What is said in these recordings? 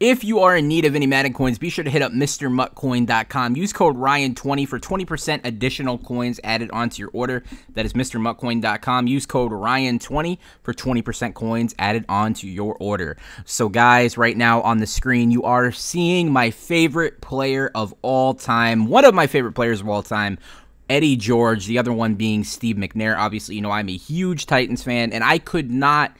If you are in need of any Madden coins, be sure to hit up MrMuttCoin.com. Use code Ryan20 for 20% additional coins added onto your order. That is MrMuttCoin.com. Use code Ryan20 for 20% coins added onto your order. So guys, right now on the screen, you are seeing my favorite player of all time. One of my favorite players of all time, Eddie George. The other one being Steve McNair. Obviously, you know, I'm a huge Titans fan, and I could not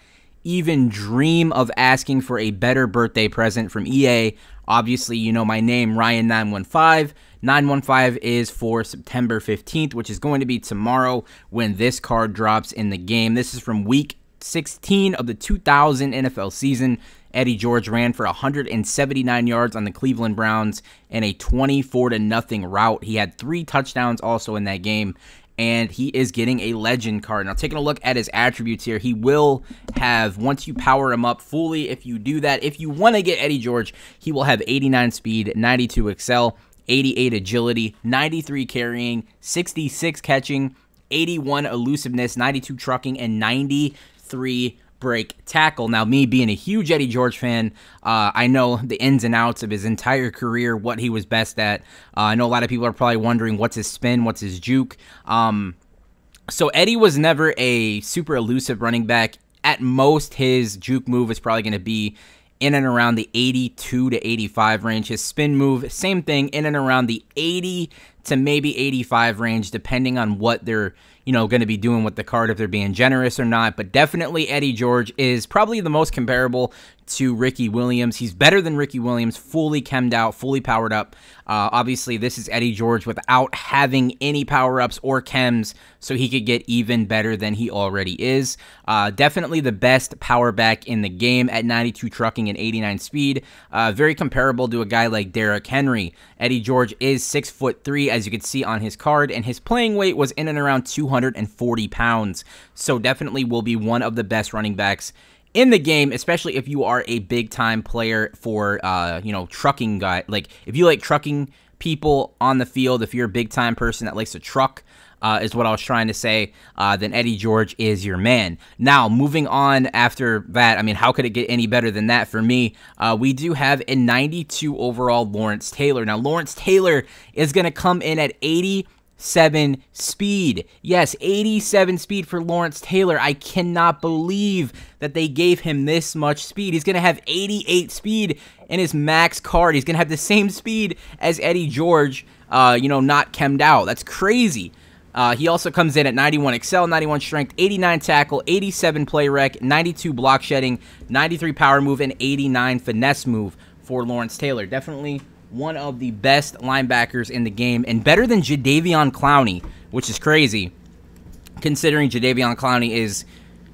even dream of asking for a better birthday present from EA. Obviously, you know my name, Ryan915. 915 is for September 15th, which is going to be tomorrow when this card drops in the game. This is from week 16 of the 2000 NFL season. Eddie George ran for 179 yards on the Cleveland Browns in a 24-0 rout. He had 3 touchdowns also in that game, and he is getting a legend card. Now, taking a look at his attributes here, he will have, once you power him up fully, if you do that, if you want to get Eddie George, he will have 89 speed, 92 excel, 88 agility, 93 carrying, 66 catching, 81 elusiveness, 92 trucking, and 93 break tackle. Now, me being a huge Eddie George fan, I know the ins and outs of his entire career, what he was best at. I know a lot of people are probably wondering what's his spin, what's his juke. So Eddie was never a super elusive running back. At most, his juke move is probably going to be in and around the 82 to 85 range. His spin move, same thing, in and around the 80 to maybe 85 range, depending on what they're, you know, going to be doing with the card, if they're being generous or not. But definitely Eddie George is probably the most comparable to Ricky Williams. He's better than Ricky Williams, fully chemmed out, fully powered up. Obviously, this is Eddie George without having any power-ups or chems, so he could get even better than he already is. Definitely the best power back in the game at 92 trucking and 89 speed. Very comparable to a guy like Derrick Henry. Eddie George is 6'3", as you can see on his card, and his playing weight was in and around 240 pounds. So definitely will be one of the best running backs in the game, especially if you are a big-time player for, you know, trucking guy. Like, if you like trucking people on the field, if you're a big-time person that likes to truck, is what I was trying to say, then Eddie George is your man. Now, moving on after that, I mean, how could it get any better than that for me? We do have a 92 overall Lawrence Taylor. Now, Lawrence Taylor is going to come in at 87 speed. Yes, 87 speed for Lawrence Taylor. I cannot believe that they gave him this much speed. He's going to have 88 speed in his max card. He's going to have the same speed as Eddie George, you know, not chemmed out. That's crazy. He also comes in at 91 excel, 91 strength, 89 tackle, 87 play rec, 92 block shedding, 93 power move, and 89 finesse move for Lawrence Taylor. Definitely one of the best linebackers in the game, and better than Jadeveon Clowney, which is crazy, considering Jadeveon Clowney is,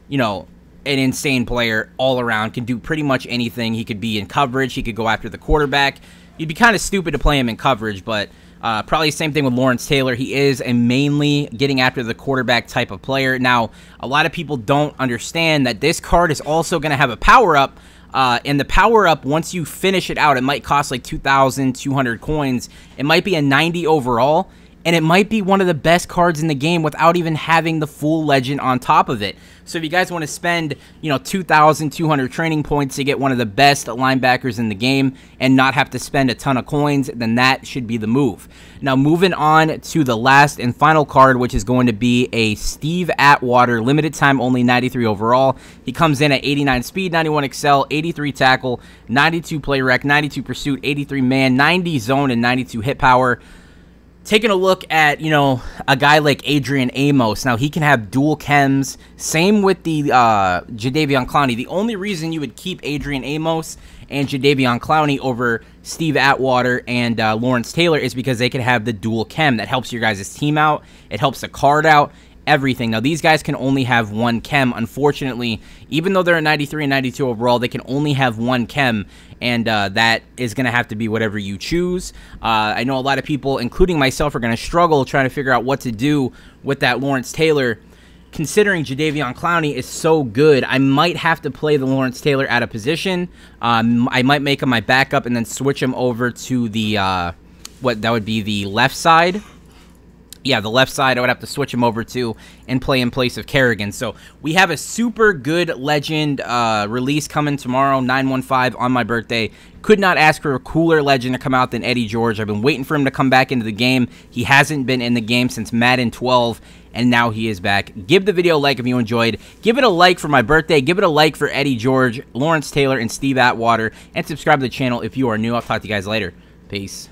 you know, an insane player all around, can do pretty much anything. He could be in coverage, he could go after the quarterback. You'd be kind of stupid to play him in coverage, but probably the same thing with Lawrence Taylor. He is a mainly getting after the quarterback type of player. Now, a lot of people don't understand that this card is also going to have a power-up. And the power-up, once you finish it out, it might cost like 2,200 coins. It might be a 90 overall, and it might be one of the best cards in the game without even having the full legend on top of it. So if you guys want to spend, you know, 2,200 training points to get one of the best linebackers in the game and not have to spend a ton of coins, then that should be the move. Now, moving on to the last and final card, which is going to be a Steve Atwater, limited time only, 93 overall. He comes in at 89 speed, 91 excel, 83 tackle, 92 play rec, 92 pursuit, 83 man, 90 zone, and 92 hit power. Taking a look at, you know, a guy like Adrian Amos. Now, he can have dual chems. Same with the Jadeveon Clowney. The only reason you would keep Adrian Amos and Jadeveon Clowney over Steve Atwater and Lawrence Taylor is because they can have the dual chem. That helps your guys' team out. It helps the card out. Everything. Now, these guys can only have one chem. Unfortunately, even though they're a 93 and 92 overall, they can only have one chem, and that is going to have to be whatever you choose. I know a lot of people, including myself, are going to struggle trying to figure out what to do with that Lawrence Taylor. Considering Jadeveon Clowney is so good, I might have to play the Lawrence Taylor out of position. I might make him my backup and then switch him over to the, what that would be the left side. yeah, the left side I would have to switch him over to and play in place of Kerrigan. So we have a super good legend release coming tomorrow, 9/15 on my birthday. Could not ask for a cooler legend to come out than Eddie George. I've been waiting for him to come back into the game. He hasn't been in the game since Madden 12, and now he is back. Give the video a like if you enjoyed. Give it a like for my birthday. Give it a like for Eddie George, Lawrence Taylor, and Steve Atwater. And subscribe to the channel if you are new. I'll talk to you guys later. Peace.